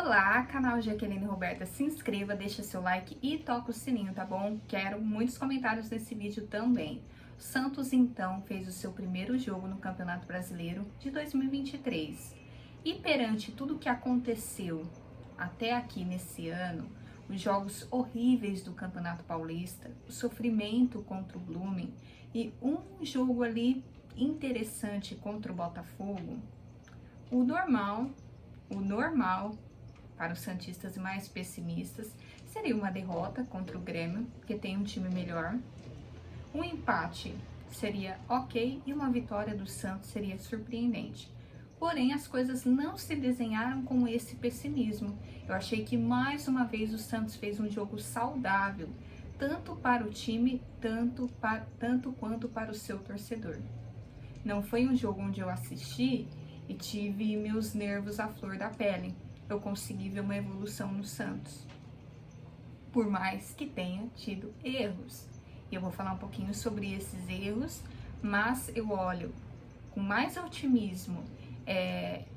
Olá, canal Jaqueline Roberta, se inscreva, deixa seu like e toca o sininho, tá bom? Quero muitos comentários nesse vídeo também. O Santos, então, fez o seu primeiro jogo no Campeonato Brasileiro de 2023. E perante tudo que aconteceu até aqui nesse ano, os jogos horríveis do Campeonato Paulista, o sofrimento contra o Blooming e um jogo ali interessante contra o Botafogo, o normal para os santistas mais pessimistas seria uma derrota contra o Grêmio, que tem um time melhor. Um empate seria ok e uma vitória do Santos seria surpreendente. Porém, as coisas não se desenharam com esse pessimismo. Eu achei que mais uma vez o Santos fez um jogo saudável, tanto para o time, tanto quanto para o seu torcedor. Não foi um jogo onde eu assisti e tive meus nervos à flor da pele. Eu consegui ver uma evolução no Santos, por mais que tenha tido erros. E eu vou falar um pouquinho sobre esses erros, mas eu olho com mais otimismo,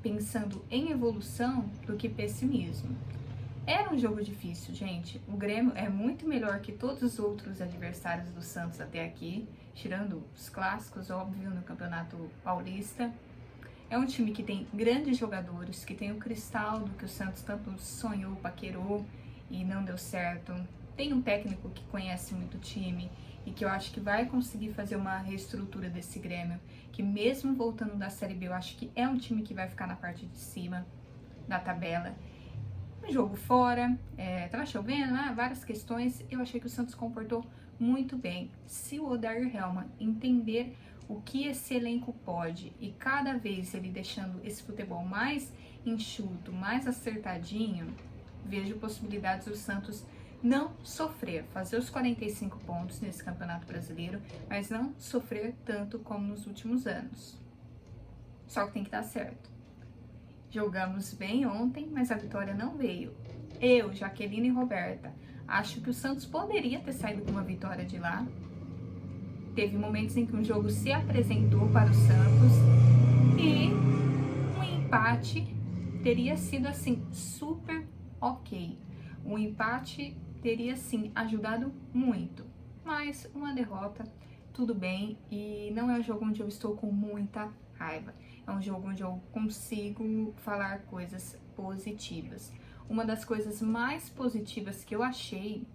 pensando em evolução do que pessimismo. Era um jogo difícil, gente. O Grêmio é muito melhor que todos os outros adversários do Santos até aqui, tirando os clássicos, óbvio, no Campeonato Paulista. É um time que tem grandes jogadores, que tem o Cristaldo, que o Santos tanto sonhou, paquerou e não deu certo. Tem um técnico que conhece muito o time e que eu acho que vai conseguir fazer uma reestrutura desse Grêmio, que mesmo voltando da Série B, eu acho que é um time que vai ficar na parte de cima da tabela. Um jogo fora, tava chovendo, várias questões, eu achei que o Santos comportou muito bem. Se o Odair Hellmann entender o que esse elenco pode e cada vez ele deixando esse futebol mais enxuto, mais acertadinho, vejo possibilidades do Santos não sofrer, fazer os 45 pontos nesse Campeonato Brasileiro, mas não sofrer tanto como nos últimos anos. Só que tem que dar certo. Jogamos bem ontem, mas a vitória não veio. Eu, Jaqueline e Roberta, acho que o Santos poderia ter saído com uma vitória de lá. Teve momentos em que um jogo se apresentou para o Santos e um empate teria sido assim super ok. Um empate teria sim ajudado muito, mas uma derrota, tudo bem, e não é um jogo onde eu estou com muita raiva. É um jogo onde eu consigo falar coisas positivas. Uma das coisas mais positivas que eu achei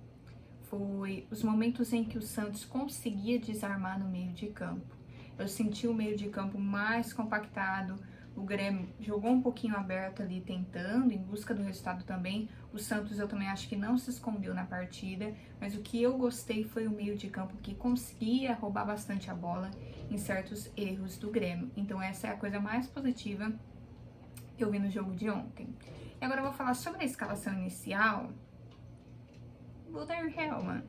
foi os momentos em que o Santos conseguia desarmar no meio de campo. Eu senti o meio de campo mais compactado, o Grêmio jogou um pouquinho aberto ali, tentando, em busca do resultado também. O Santos eu também acho que não se escondeu na partida, mas o que eu gostei foi o meio de campo que conseguia roubar bastante a bola em certos erros do Grêmio. Então essa é a coisa mais positiva que eu vi no jogo de ontem. E agora eu vou falar sobre a escalação inicial. Odair Hellmann,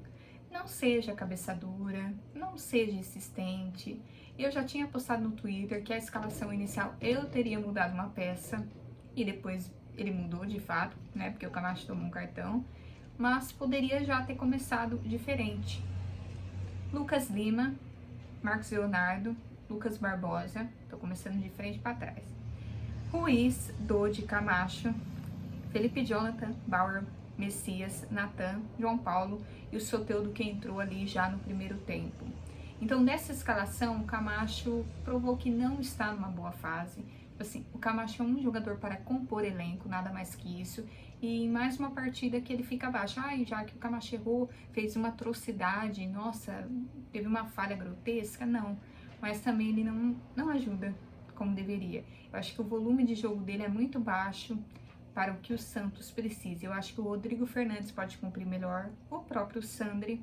não seja cabeça dura, não seja insistente. Eu já tinha postado no Twitter que a escalação inicial eu teria mudado uma peça e depois ele mudou de fato, né? Porque o Camacho tomou um cartão, mas poderia já ter começado diferente. Lucas Lima, Marcos Leonardo, Lucas Barbosa, tô começando de frente para trás. Ruiz, Dodi, Camacho, Felipe Jonathan, Bauer, Messias, Natan, João Paulo e o Soteldo que entrou ali já no primeiro tempo. Então, nessa escalação, o Camacho provou que não está numa boa fase. Assim, o Camacho é um jogador para compor elenco, nada mais que isso. E em mais uma partida que ele fica abaixo. Já que o Camacho errou, fez uma atrocidade, nossa, teve uma falha grotesca, não. Mas também ele não ajuda como deveria. Eu acho que o volume de jogo dele é muito baixo para o que o Santos precisa. Eu acho que o Rodrigo Fernandes pode cumprir melhor, o próprio Sandri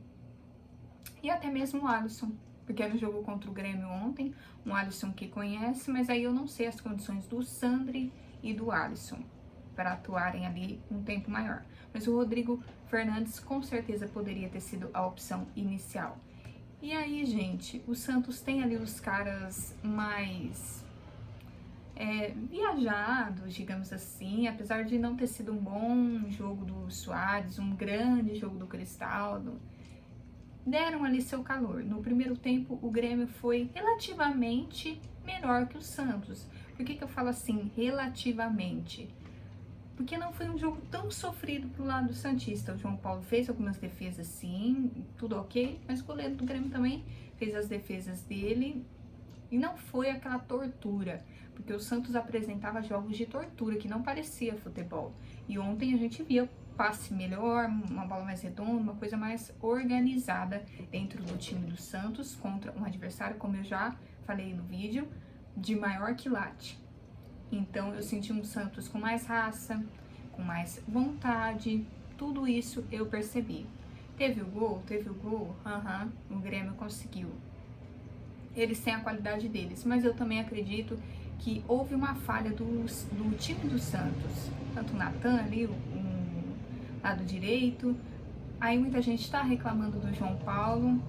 e até mesmo o Alisson, porque era um jogo contra o Grêmio ontem, um Alisson que conhece, mas aí eu não sei as condições do Sandri e do Alisson para atuarem ali um tempo maior. Mas o Rodrigo Fernandes com certeza poderia ter sido a opção inicial. E aí, gente, o Santos tem ali os caras mais viajados, digamos assim, apesar de não ter sido um bom jogo do Soares, um grande jogo do Cristaldo, deram ali seu calor. No primeiro tempo, o Grêmio foi relativamente melhor que o Santos. Por que eu falo assim, relativamente? porque não foi um jogo tão sofrido pro lado do santista. O João Paulo fez algumas defesas sim, tudo ok, mas o goleiro do Grêmio também fez as defesas dele e não foi aquela tortura, porque o Santos apresentava jogos de tortura que não parecia futebol. E ontem a gente via passe melhor, uma bola mais redonda, uma coisa mais organizada dentro do time do Santos contra um adversário, como eu já falei no vídeo, de maior quilate. Então eu senti um Santos com mais raça, com mais vontade, tudo isso eu percebi. Teve o gol, o Grêmio conseguiu. Eles têm a qualidade deles, mas eu também acredito que houve uma falha do time do Santos, tanto o Natan ali, lado direito, aí muita gente tá reclamando do João Paulo,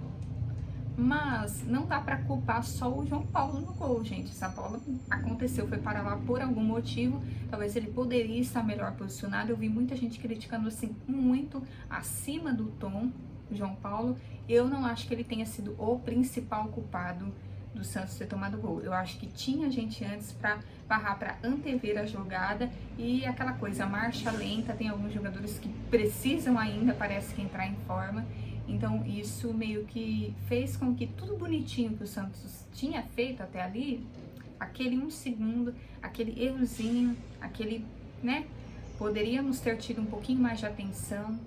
mas não dá pra culpar só o João Paulo no gol, gente. Essa bola aconteceu, foi para lá por algum motivo, talvez ele poderia estar melhor posicionado. Eu vi muita gente criticando assim, muito acima do tom, o João Paulo. Eu não acho que ele tenha sido o principal culpado do Santos ter tomado gol. Eu acho que tinha gente antes para barrar, para antever a jogada e aquela coisa, marcha lenta, tem alguns jogadores que precisam ainda, parece que entrar em forma. Então isso meio que fez com que tudo bonitinho que o Santos tinha feito até ali, aquele 1 segundo, aquele errozinho, aquele, né, poderíamos ter tido um pouquinho mais de atenção,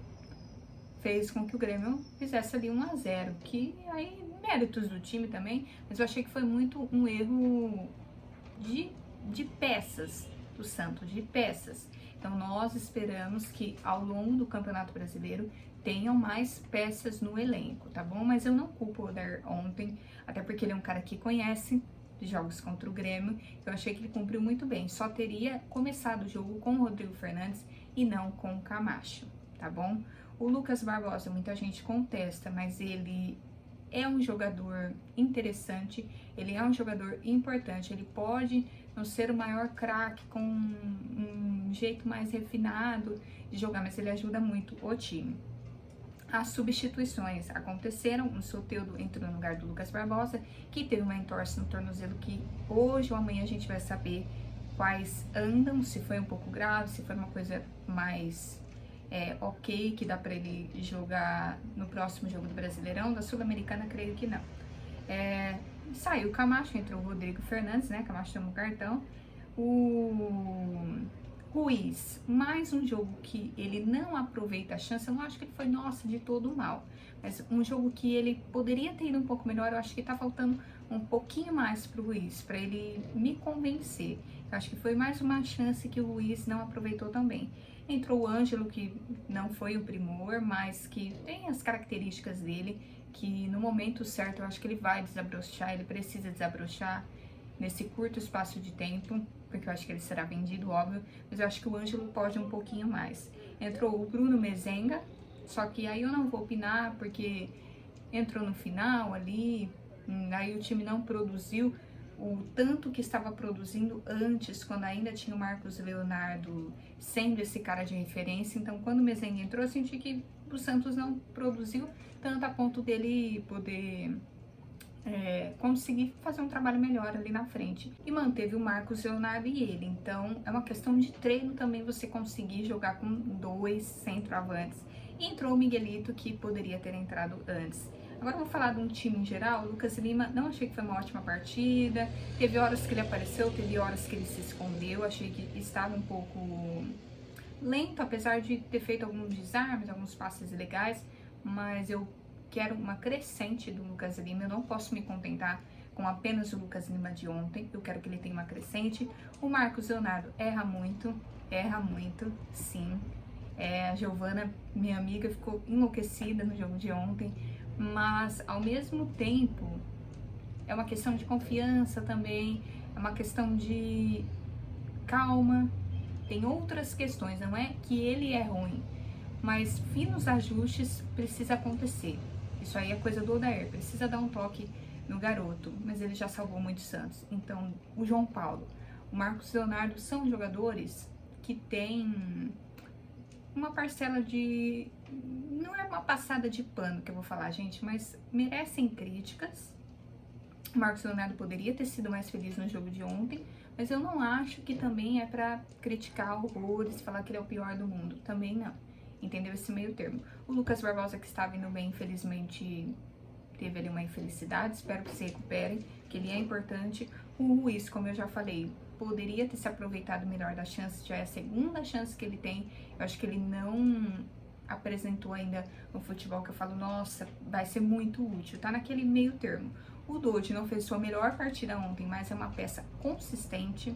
fez com que o Grêmio fizesse ali 1-0, que aí méritos do time também, mas eu achei que foi muito um erro de peças do Santos, de peças. Então nós esperamos que ao longo do Campeonato Brasileiro tenham mais peças no elenco, tá bom? Mas eu não culpo o Odair ontem, até porque ele é um cara que conhece de jogos contra o Grêmio. Eu achei que ele cumpriu muito bem. Só teria começado o jogo com o Rodrigo Fernandes e não com o Camacho, tá bom? O Lucas Barbosa, muita gente contesta, mas ele é um jogador interessante, ele é um jogador importante, ele pode não ser o maior craque com um jeito mais refinado de jogar, mas ele ajuda muito o time. As substituições aconteceram, o Soteldo entrou no lugar do Lucas Barbosa, que teve uma entorse no tornozelo que hoje ou amanhã a gente vai saber quais andam, se foi um pouco grave, se foi uma coisa mais ok, que dá para ele jogar no próximo jogo do Brasileirão. Da Sul-Americana, creio que não. Saiu o Camacho, entrou o Rodrigo Fernandes, né? Camacho tomou cartão. O Ruiz, mais um jogo que ele não aproveita a chance. Eu não acho que ele foi, nossa, de todo mal, mas um jogo que ele poderia ter ido um pouco melhor. Eu acho que tá faltando um pouquinho mais pro Ruiz, para ele me convencer. Eu acho que foi mais uma chance que o Ruiz não aproveitou também. Entrou o Ângelo, que não foi o primor, mas que tem as características dele, que no momento certo eu acho que ele vai desabrochar, ele precisa desabrochar nesse curto espaço de tempo, porque eu acho que ele será vendido, óbvio, mas eu acho que o Ângelo pode um pouquinho mais. Entrou o Bruno Mezenga, só que aí eu não vou opinar, porque entrou no final ali, aí o time não produziu o tanto que estava produzindo antes, quando ainda tinha o Marcos Leonardo sendo esse cara de referência. Então, quando o Mezenga entrou, eu senti que o Santos não produziu tanto a ponto dele poder conseguir fazer um trabalho melhor ali na frente. E manteve o Marcos Leonardo e ele. Então, é uma questão de treino também você conseguir jogar com 2 centroavantes. E entrou o Miguelito, que poderia ter entrado antes. Agora eu vou falar de um time em geral. O Lucas Lima, não achei que foi uma ótima partida. Teve horas que ele apareceu, teve horas que ele se escondeu. Achei que estava um pouco lento, apesar de ter feito alguns desarmes, alguns passes legais. Mas eu quero uma crescente do Lucas Lima. Eu não posso me contentar com apenas o Lucas Lima de ontem. Eu quero que ele tenha uma crescente. O Marcos Leonardo erra muito, sim. A Giovana, minha amiga, ficou enlouquecida no jogo de ontem. Mas, ao mesmo tempo, é uma questão de confiança também, é uma questão de calma, tem outras questões, não é que ele é ruim, mas finos ajustes precisa acontecer. Isso aí é coisa do Odair, precisa dar um toque no garoto, mas ele já salvou muitos Santos. Então, o João Paulo, o Marcos Leonardo são jogadores que têm uma parcela de... não é uma passada de pano que eu vou falar, gente, mas merecem críticas. O Marcos Leonardo poderia ter sido mais feliz no jogo de ontem, Mas eu não acho que também é pra criticar horrores, falar que ele é o pior do mundo. Também não. Entendeu? Esse meio termo. O Lucas Barbosa, que estava indo bem, infelizmente teve ali uma infelicidade. Espero que se recupere, que ele é importante. O Ruiz, como eu já falei, poderia ter se aproveitado melhor da chance. Já é a segunda chance que ele tem. Eu acho que ele não apresentou ainda um futebol que eu falo, nossa, vai ser muito útil. Tá naquele meio termo. O Dodi não fez sua melhor partida ontem, mas é uma peça consistente.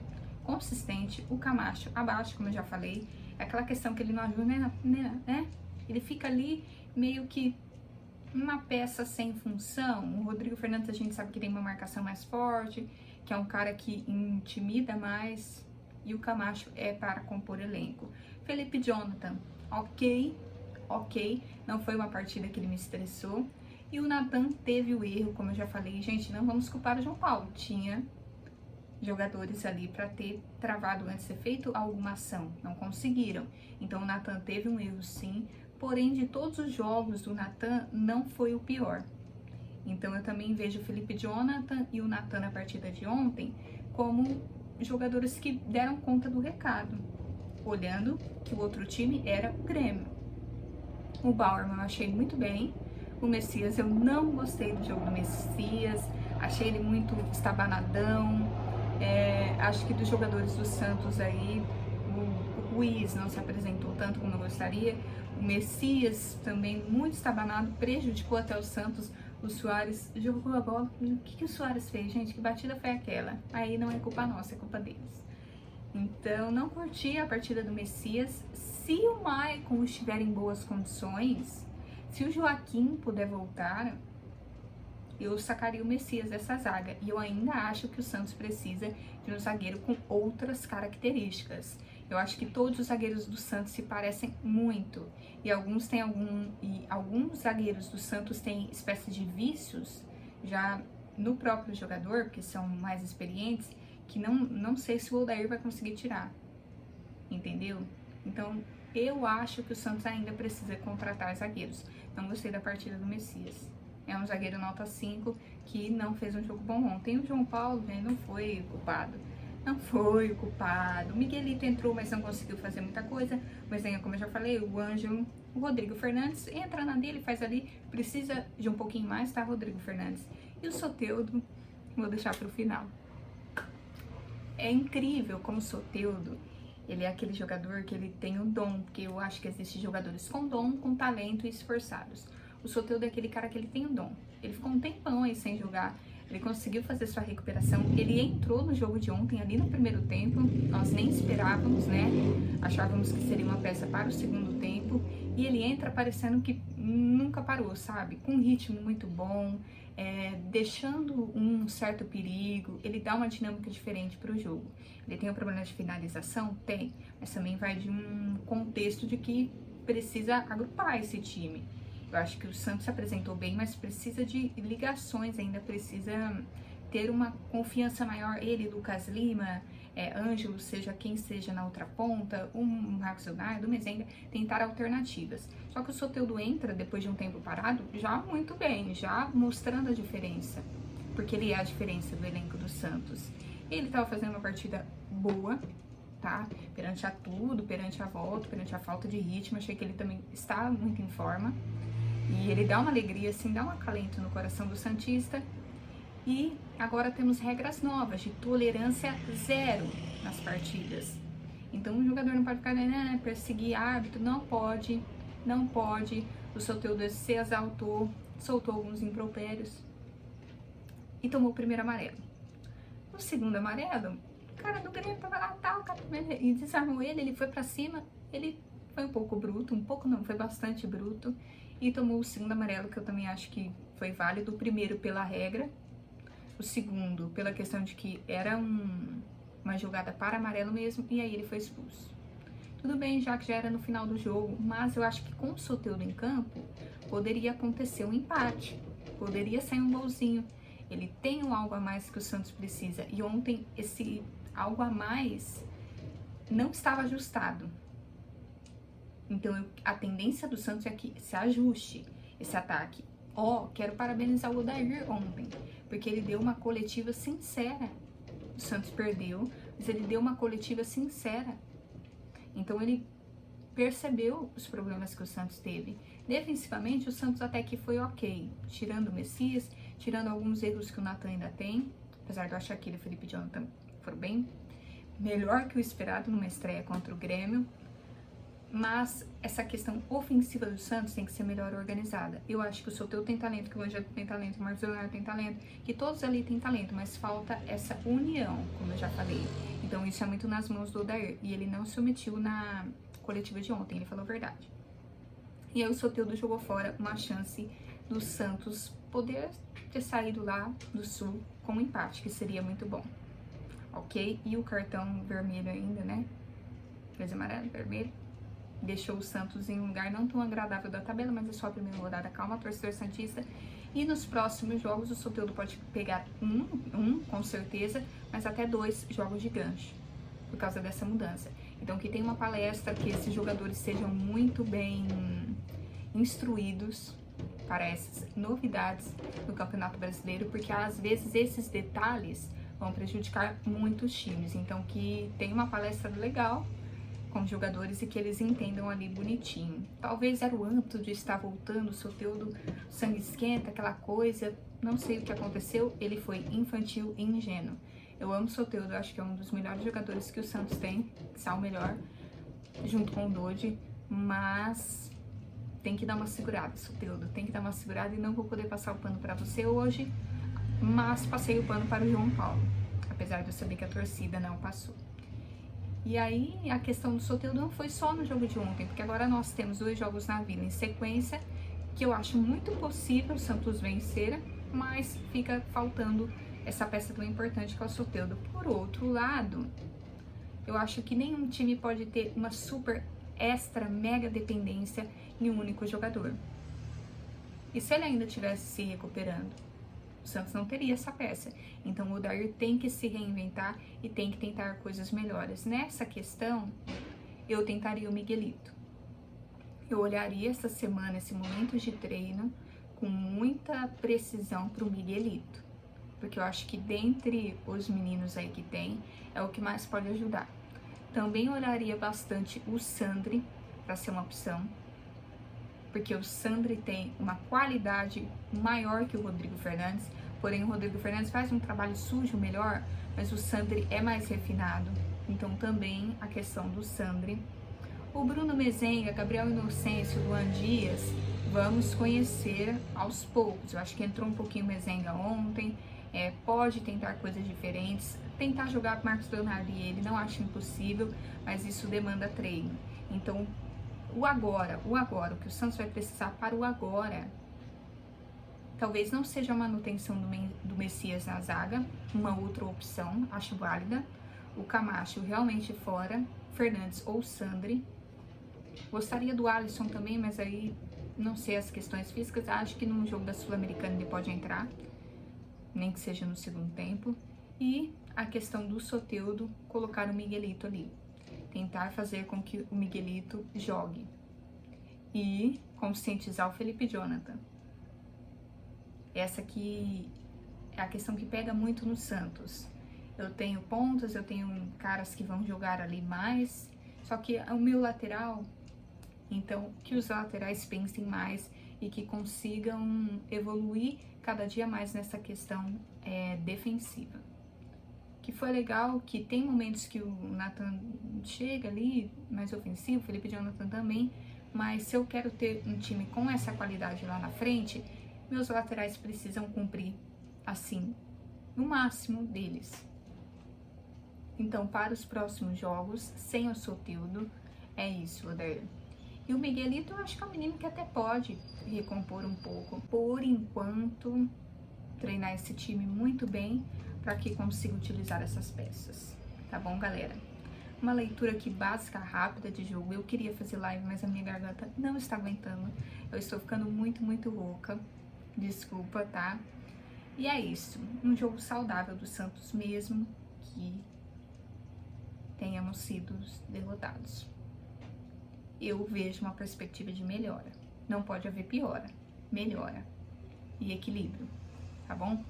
O Camacho abaixo, como eu já falei. É aquela questão que ele não ajuda, né? Ele fica ali meio que uma peça sem função. O Rodrigo Fernandes a gente sabe que tem uma marcação mais forte, que é um cara que intimida mais. E o Camacho é para compor elenco. Felipe Jonathan, ok. Não foi uma partida que ele me estressou. E o Nathan teve o erro, como eu já falei. Gente, não vamos culpar o João Paulo. Tinha jogadores ali para ter travado antes de ter feito alguma ação. Não conseguiram. Então o Nathan teve um erro sim. Porém, de todos os jogos do Nathan, não foi o pior. Então eu também vejo o Felipe Jonathan e o Nathan na partida de ontem como jogadores que deram conta do recado. Olhando que o outro time era o Grêmio. O Bauerman eu achei muito bem. O Messias, eu não gostei do jogo do Messias. Achei ele muito estabanadão. Acho que dos jogadores do Santos aí, o Ruiz não se apresentou tanto como eu gostaria. O Messias também muito estabanado, prejudicou até o Santos. O Suárez jogou a bola. O que o Suárez fez, gente? Que batida foi aquela? Aí não é culpa nossa, é culpa deles. Então, não curti a partida do Messias. Se o Maicon estiver em boas condições, se o Joaquim puder voltar, eu sacaria o Messias dessa zaga. E eu ainda acho que o Santos precisa de um zagueiro com outras características. Eu acho que todos os zagueiros do Santos se parecem muito. E alguns zagueiros do Santos têm espécie de vícios já no próprio jogador, porque são mais experientes, que não sei se o Odair vai conseguir tirar. Entendeu? Então, eu acho que o Santos ainda precisa contratar zagueiros. Não gostei da partida do Messias. É um zagueiro nota 5 que não fez um jogo bom ontem. O João Paulo, né, não foi culpado. O Miguelito entrou, mas não conseguiu fazer muita coisa. Mas aí, como eu já falei, o Ângelo, o Rodrigo Fernandes entra na dele, faz ali. Precisa de um pouquinho mais, tá, Rodrigo Fernandes? E o Soteldo, vou deixar pro final. É incrível como o Soteldo, ele é aquele jogador que ele tem o dom, porque eu acho que existem jogadores com dom, com talento e esforçados. O Soteldo é aquele cara que ele tem o dom. Ele ficou um tempão aí sem jogar, ele conseguiu fazer sua recuperação, ele entrou no jogo de ontem ali no primeiro tempo, nós nem esperávamos, né? Achávamos que seria uma peça para o segundo tempo, e ele entra parecendo que nunca parou, sabe? Com um ritmo muito bom, deixando um certo perigo, ele dá uma dinâmica diferente para o jogo. Ele tem um problema de finalização? Tem, mas também vai de um contexto de que precisa agrupar esse time. Eu acho que o Santos se apresentou bem, mas precisa de ligações ainda, precisa ter uma confiança maior. Ele, Lucas Lima, Ângelo, seja quem seja na outra ponta, Marcos Leonardo, Mezenga, tentar alternativas. Só que o Soteldo entra, depois de um tempo parado, já muito bem, já mostrando a diferença, porque ele é a diferença do elenco do Santos. Ele estava fazendo uma partida boa, tá? Perante a tudo, perante a volta, perante a falta de ritmo, achei que ele também está muito em forma. E ele dá uma alegria, assim, dá um acalento no coração do santista. E agora temos regras novas de tolerância zero nas partidas. Então o jogador não pode ficar, né, perseguir árbitro, não pode. O Soteldo se exaltou, soltou alguns impropérios e tomou o primeiro amarelo. No segundo amarelo, o cara do Grêmio tava lá, e desarmou ele foi pra cima, ele foi um pouco bruto, foi bastante bruto, e tomou o segundo amarelo, que eu também acho que foi válido. O primeiro pela regra, o segundo pela questão de que era uma jogada para amarelo mesmo, e aí ele foi expulso. Tudo bem, já que já era no final do jogo, mas eu acho que com o Soteldo em campo, poderia acontecer um empate, poderia sair um golzinho. Ele tem um algo a mais que o Santos precisa, e ontem esse algo a mais não estava ajustado. Então a tendência do Santos é que se ajuste esse ataque. Quero parabenizar o Odair ontem, porque ele deu uma coletiva sincera. O Santos perdeu, mas ele deu uma coletiva sincera. Então ele percebeu os problemas que o Santos teve. Defensivamente, o Santos até que foi ok, tirando o Messias, tirando alguns erros que o Nathan ainda tem, apesar de eu achar que ele e o Felipe Jonathan foram bem melhor que o esperado numa estreia contra o Grêmio. Mas essa questão ofensiva do Santos tem que ser melhor organizada. Eu acho que o Soteldo tem talento, que o Ângelo tem talento, o Marcos Leonardo tem talento, que todos ali têm talento, mas falta essa união, como eu já falei. Então isso é muito nas mãos do Odair, e ele não se omitiu na coletiva de ontem, ele falou a verdade. E aí o Soteldo jogou fora uma chance do Santos poder ter saído lá do Sul com um empate, que seria muito bom. Ok? E o cartão vermelho ainda, né? Verde, amarelo, vermelho. Deixou o Santos em um lugar não tão agradável da tabela, mas é só a primeira rodada. Calma, torcedor santista. E nos próximos jogos o Soteldo pode pegar com certeza, mas até 2 jogos de gancho, por causa dessa mudança. Então que tem uma palestra, que esses jogadores sejam muito bem instruídos para essas novidades no Campeonato Brasileiro, porque às vezes esses detalhes vão prejudicar muitos times. Então que tem uma palestra legal com os jogadores e que eles entendam ali bonitinho. Talvez era o âmbito de estar voltando, o Soteldo, sangue esquenta, aquela coisa, não sei o que aconteceu, ele foi infantil e ingênuo. Eu amo o Soteldo, eu acho que é um dos melhores jogadores que o Santos tem, que é o melhor, junto com o Dodi, mas tem que dar uma segurada, Soteldo, tem que dar uma segurada, e não vou poder passar o pano para você hoje, mas passei o pano para o João Paulo, apesar de eu saber que a torcida não passou. E aí, a questão do Soteldo não foi só no jogo de ontem, porque agora nós temos 2 jogos na Vila em sequência, que eu acho muito possível o Santos vencer, mas fica faltando essa peça tão importante que é o Soteldo. Por outro lado, eu acho que nenhum time pode ter uma super, extra, mega dependência em um único jogador. E se ele ainda estivesse se recuperando, o Santos não teria essa peça. Então o Odair tem que se reinventar e tem que tentar coisas melhores. Nessa questão, eu tentaria o Miguelito. Eu olharia essa semana, esse momento de treino, com muita precisão para o Miguelito. Porque eu acho que dentre os meninos aí que tem, é o que mais pode ajudar. Também olharia bastante o Sandri para ser uma opção, porque o Sandri tem uma qualidade maior que o Rodrigo Fernandes, porém o Rodrigo Fernandes faz um trabalho sujo melhor, mas o Sandri é mais refinado, então também a questão do Sandri. O Bruno Mezenga, Gabriel Inocêncio, Luan Dias, vamos conhecer aos poucos. Eu acho que entrou um pouquinho o Mezenga ontem, pode tentar coisas diferentes, tentar jogar com Marcos Leonardo e ele, não acho impossível, mas isso demanda treino. Então, o que o Santos vai precisar para o agora, talvez não seja a manutenção do Messias na zaga, uma outra opção, acho válida. O Camacho realmente fora, Fernandes ou Sandri. Gostaria do Alisson também, mas aí não sei as questões físicas. Acho que no jogo da Sul-Americana ele pode entrar, nem que seja no segundo tempo. E a questão do Soteldo, colocar o Miguelito ali. Tentar fazer com que o Miguelito jogue. E conscientizar o Felipe Jonathan. Essa aqui é a questão que pega muito no Santos. Eu tenho pontas, eu tenho caras que vão jogar ali mais, só que o meu lateral, então que os laterais pensem mais e que consigam evoluir cada dia mais nessa questão defensiva. Que foi legal, que tem momentos que o Nathan chega ali, mais ofensivo, o Felipe Jonathan também, mas se eu quero ter um time com essa qualidade lá na frente, meus laterais precisam cumprir, assim, no máximo deles. Então, para os próximos jogos, sem o Soteldo, é isso, Odair. E o Miguelito, eu acho que é um menino que até pode recompor um pouco. Por enquanto, treinar esse time muito bem, para que consiga utilizar essas peças, tá bom, galera? Uma leitura aqui básica, rápida de jogo. Eu queria fazer live, mas a minha garganta não está aguentando. Eu estou ficando muito rouca. Desculpa, tá? E é isso. Um jogo saudável do Santos mesmo, que tenhamos sido derrotados. Eu vejo uma perspectiva de melhora. Não pode haver piora. Melhora. E equilíbrio, tá bom?